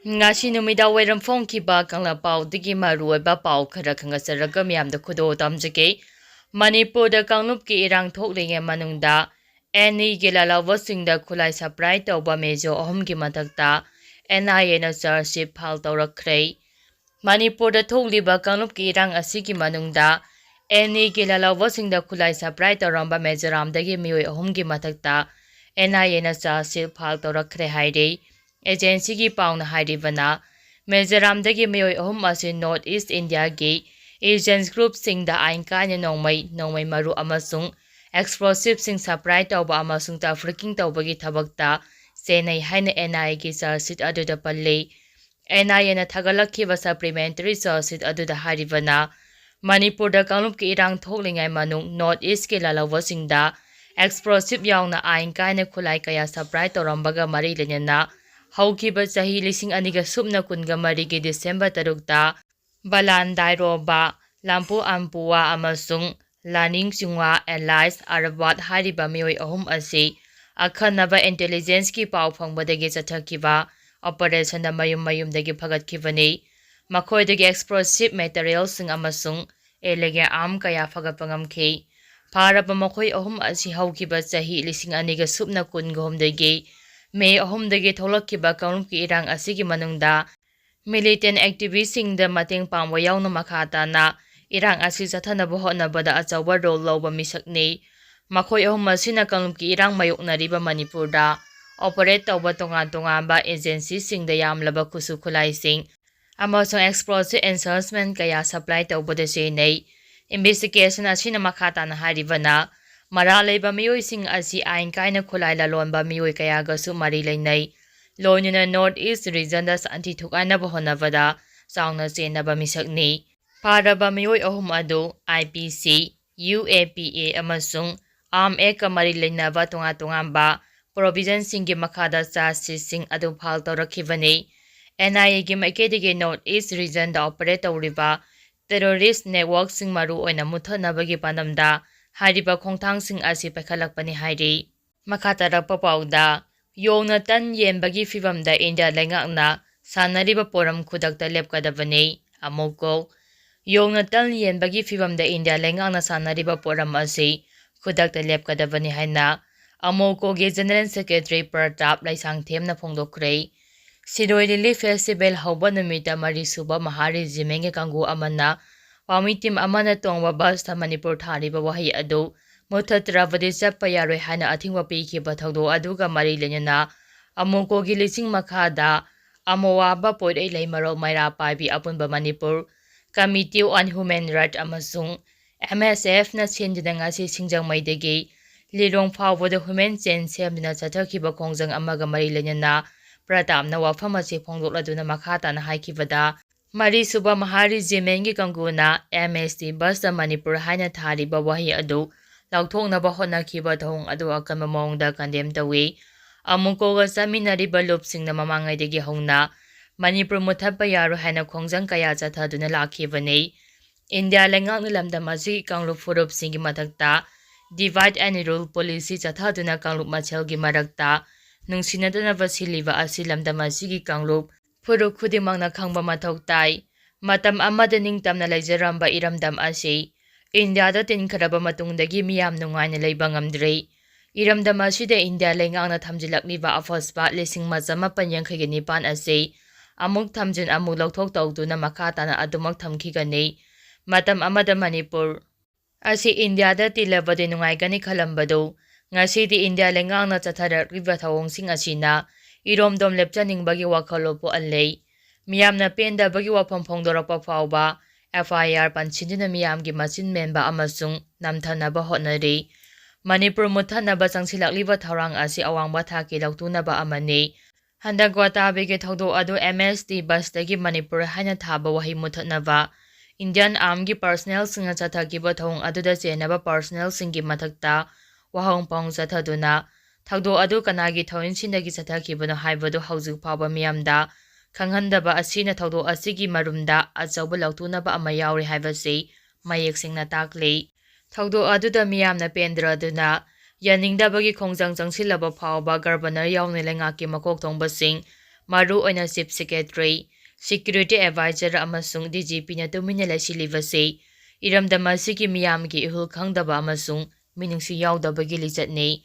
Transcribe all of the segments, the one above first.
Ngasi numida wairam phongkiba kangla pau digi maruiba pau khara khangasaraga miyamda khudo tamjake Manipur da kanglup ki irang thoklinge manungda any gilala wasingda khulai supply tawba mejo ahum gi mathakta NIA na charship phal tawrakhrei Manipur da thokliba kanglup ki irang asigi manungda any gilala wasingda khulai supply tawramba mejoram dagi mioi ahum gi mathakta NIA na charship phal tawrakhrei haidei agency ki pauna hairibana Mizoram dagi mioi ahum asi North East India gi agents group singda ainka ni nongmai maru amasung explosive sing supply tawba amasung ta freaking tawbagi thabakta senai haina NIA gi charsit aduda palle NIA na thagalakhiba supplementary charsit aduda haribana Manipur da kanglup ki irang thoklingai manung North East ki lalawa singda explosive yauna ainka ni khulai kaya supply tawrambaga mari lenyana Hourakpham chahi lising aniga subna kunga marigi December tarukta Balan Dairoba Lampu Ampua amasung Laning Chungwa Allies Arabat hariba mioi ahum asi akhanaba intelligence ki pau phangbadagi chathakiba operation na mayum dagi phagatkibani makhoidagi explosive materials sing amasung elege am kaya phagapangamkhi pharaba makhoi ahum asi Hourakpham chahi lising aniga subna kungahum dagi May ahum dagi tholakkiba kanglup ki irang asigi manungda militant activist singda mateng pangwa yauna makhata na irang asi chathanaba hotnabada achawba role lawba misakni makhoi ahum asina kanglup ki irang mayoknariba Manipurda operate tawba tongan agency singda yamlaba khusu khulai sing amasung explosive enhancement kaya supply tawbada senai investigation asina makhata na haribana Maralaiba mioi sing asi ain kaina khulai lalonba mioi kayaga su mari leinai loinuna North East region da santi thukana bahonavada saungna chenaba misakni paraba mioi ahum adu IPC UAPA amasung arm ka mari leinaba tonga provision singi makhada cha sing adu phal tawrakhibani NIA gi maikedige North East region da operate tawriba terrorist network sing maru oina muthanabagi panamda Hariba khongthang sing asi pakhalakpani hairi makatarakpa pauda yongna tan yenbagi fibamda India lengakna sanariba poram khudakta lepkadabani amoko yongna tan yenbagi fibamda India lengakna sanariba poram asi khudakta lepkadabani haina amoko ge general secretary Pratap Laisangthemna phongdokhrei Siroi Relief Festival hauba numita marisuba mahari jimenge kangu amana Pamitim amana tongwa bus ta Manipur thariba wahi adu muthatrabadi chappa yaroi hana athingwa pikhiba thaudo aduga mari lenyana amuko gi lising makhada amowaba poirei leimaro maira paibi apunba Manipur Committee on Human Rights amasung MSF na sindina ngasi singjangmaidagi lirong phawbada human chain semdina chathakhiba khongjang amaga mari lenyana Pratapna wafam ase phongdokladuna makhata na haikibada Mari suba mahari jimengi kanguna MST basta Manipur haina thariba wahi adu lauthoknaba hotnakhiba thong adu akanba mawngda condemn tawi amukoga saminariba lupsingna mamangaidagi hongna Manipur muthappa yaru haina khongjang kaya chathaduna lakhibani India lengakna lamdam asi kanglup furup singi mathakta divide and rule policy chathaduna kanglup machelgi marakta nungsinaduna vasiliba asi lamdam asigi kanglup Puruk khudimangna khangba mathau tai matam amada ningtamna laijaramba iramdam asi India da tinkharaba matungdagi miyam nungaina leiba ngamdrei iramdam asida India lengangna thamjilakliba afospa lesing majama panyankhagi nipan asi amuk thamjin amuk lauthok tawduna makhatana adumak thamkhigani matam amada Manipur asi India da tilabade nungaigani khalambado ngasidi India lengangna chatharakliba thawngsing asina Iromdom lepchaningbagi wakhalopo allei miyamna pendabagi wafam phongdorakpa phawba FIR panchindina miyamgi machin menba amasung namthanaba hotnari Manipur muthanaba changsilakliba thaurang asi awangba thaki lautunaba amani handakwa tabege thawdo adu MST bustagi Manipur haina thaba wahi muthanaba Indian Army personnel singa chathakiba thong aduda chenaba personnel singi mathakta wahong pong chathaduna Thagdo adu kanagi thawin sindagi chathakibano haibado haujuk phaba miyamda khanghandaba asina thagdo asigi marumda achawba lautunaba ama yauri haibasi mayek singna takle thagdo aduda miyamna pendraduna yaningdabagi khongjang changsilaba phawba governor yauni lengaki makok thongbasing maru oina Chief Secretary, Security Advisor amasung DGP na tumina lasilibase, iramdam asigi miyamgi ihul khangdaba amasung minungsi yaudabagi lijatne,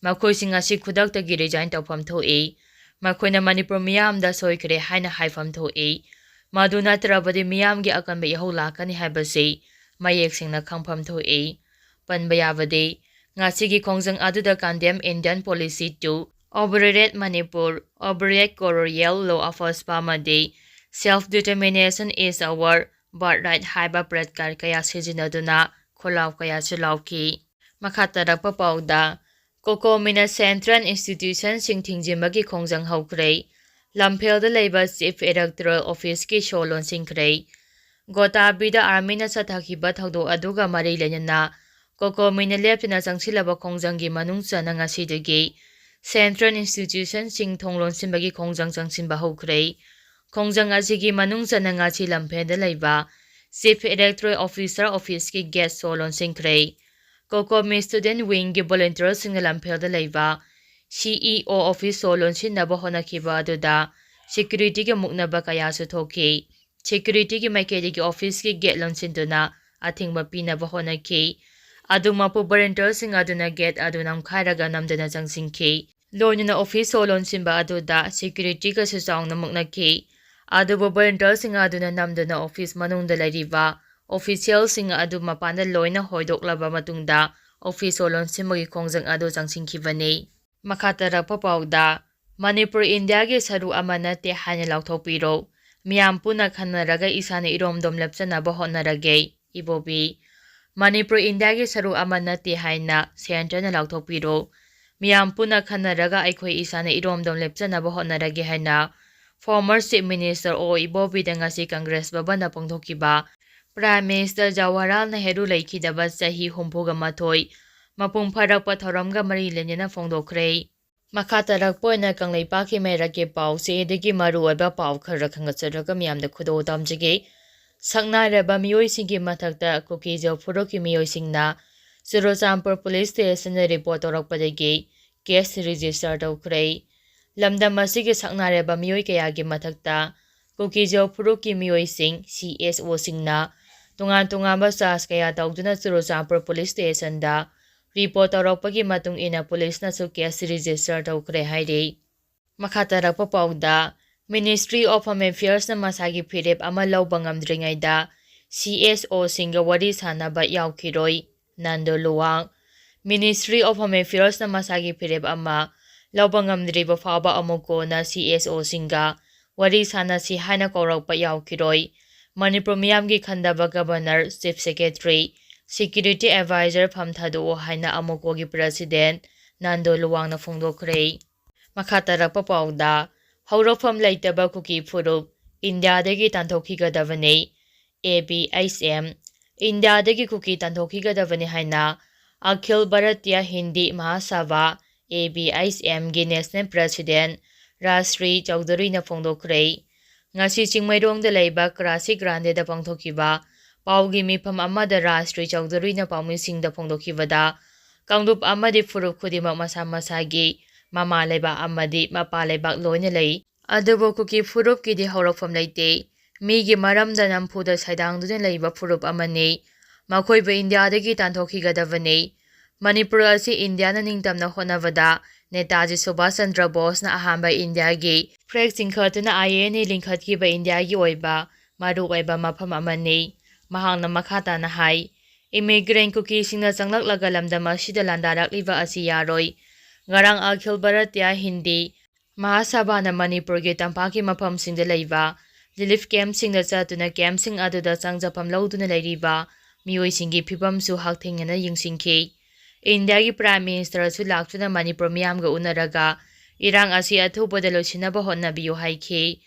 makoising asi khudakdagi resign tawpham thoe, makoina Manipur miyamda soikre haina haifam thoe, madu natrabadi miyamgi akanba ihul lakani haibase, mayek singna khangpham thoe, panba yabade, ngasigi khongjang aduda condemn Indian policy to overrate Manipur, overrate colonial law of Spamade, self-determination is our birthright haiba pratkar kaya sijinaduna kholaw kaya sulawki. Makatarakpa pawda, Kokomina Central Institution singthingjimagi khongjang haukre, Lamphelda leiba Chief Electoral Office ki sholon singkre, Gotabida Army na sathakiba thawdo aduga mari lenana, Kokomina lepna changsilaba khongjanggi manungcha na ngasidagi, Central Institution sing thonglon simbagi khongjang changsinba haukre, khongjang asigi manungcha na ngasi Lampheda leiba, Chief Electoral Officer Office ki guest solon singkre, Kokomi Student Wing ki volunteer sing Lampheda leiba, CEO Office solon sinaba honakiba aduda, security ki muknaba kaya su thoki, security ki maikedi ki office ki gate lon sinduna, athingba pinaba honaki, adungmapu volunteer sing aduna gate adunam khairaga namdana changsingki, loinuna office solon simba aduda security ka susang na muknaki, adubo volunteer sing aduna namdana office manungda lairiba, official sing adu mapanda loina hoidoklaba matungda office solon simbagi khongjang adu changsingkibani. Makatarakpa pawda, Manipur India gi saru amana te haina lauthokpiro, miyam puna khanaraga isana iromdom lepchanaba hotnarage, ibobi. Manipur India gi saru amana te haina center na lauthokpiro, miyam puna khanaraga aikhoi isana iromdom lepchanaba hotnarage haina, former Chief Minister o ibobi dangasi Congress babana pongthokiba, Prime Minister Jawaharlal Nehru leikidaba chahi 34 mapung pharakpa thoramga mari lenena phongdokre. Makatarakpa oina kangleipaki mairake pau sedagi maruoiba pau khara khangatsaraga miyamda khudo damjage, saknaraba miyoisinggi mathakta Kuki Phurokki miyoisingna Rouramme Police Station report torakpadagi case register tawkre. Lamdam asigi saknaraba miyoi kayagi mathakta Kuki Phurokki miyoising CSO singna tungan-tungamba charge kaya tawduna Rouramme Police Station da report torakpagi matung ina police na su case register tawkre haire. Makatarakpa pawda, Ministry of Home Affairs na masagi phirep ama lawba ngamdringaida CSO singa wari sanaba yaukiroi, Nando Luwang. Ministry of Home Affairs na masagi phirep ama lawba ngamdriba faba amuko na CSO singa wari sana si haina kaurakpa yaukiroi, Manipur miyamgi khandaba Governor, Chief Secretary, Security Advisor phamthado haina amukogi President Nando Luwang na phongdokre. Makatarakpa pawda, Hourakpham leitaba Kuki Phurup, India dagi tanthokhigadavane, ABHM, India dagi Kuki tanthokhigadavane haina, Akhil Bharatiya Hindi Mahasabha, ABHM gi National President, Rashri Chaudhary na phongdokre. Ngasi Chingmairongda leiba Krasi Grande da pangthokiba, Paugi mifam amada Rashri Chaudhary na paumisingda phongdokhibada, Kangdup amadi Phurup khudimak masa-masagi, mama leiba amadi mapa leibak loina lei, adubo Kuki Phurup kidi Hourakpham leite, migi maramda nampuda saidangduna leiba Phurup amani, makhoiba India dagi tanthokhigadavane, Manipur asi India na ningtamna honavada, Netaji Subhash Chandra Bose na ahamba India gi, Frek Singkhatuna INA linkhatkiba India gi oiba, maru oiba mafam amani, mahangna makhata na hai, immigrant Kuki singna changlaklaga lamdam asida landarakliba asi yaroi, ngarang Akhil Bharatiya Hindi Mahasabha na Manipur gi tampaki mafam singda leiba, relief camp singda chatuna camp sing aduda changjapam lawduna leiriba, miyoi singgi phibam su hakthengna yingsingki. India gi Prime Minister su laktuna Manipur miyamga unaraga, irang asi athubada losinaba hotnabiyo haiki.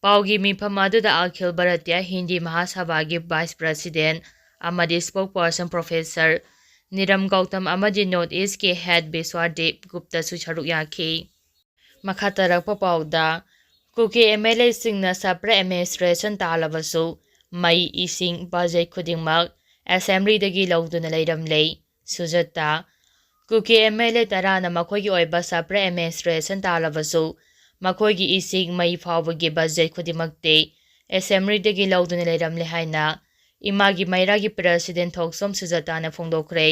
Paugi mifam aduda Akhil Bharatiya Hindi Mahasabha gi Vice President amadi spokesperson Professor Niram Gautam amadi North East ki Head Biswadeep Gupta su charuk yaki. Makatarakpa pawda, Kuki MLA singna sapra administration talabasu, mai ising budget khudingmak, Assembly dagi lawduna leiramlei, Sujata, Kuki MLA tara na makhogi oiba sapra administration talabasu, ꯃꯈꯣꯏꯒꯤ ꯏꯁꯤꯡ ꯃꯩ ꯐꯥꯎꯕꯒꯤ budget ꯈꯨꯗꯤꯡꯃꯛꯇꯤ ꯑꯦꯁꯦꯝꯕ꯭ꯂꯤꯗꯒꯤ ꯂꯧꯗꯨꯅ ꯂꯩꯔꯝꯂꯦ ꯍꯥꯏꯅ ꯏꯃꯥꯒꯤ ꯃꯩꯔꯥꯒꯤ president ꯊꯣꯛꯁꯣꯝ ꯁꯨꯖꯥꯇꯥꯅ ꯐꯣꯡꯗꯣꯛꯈ꯭ꯔꯦ꯫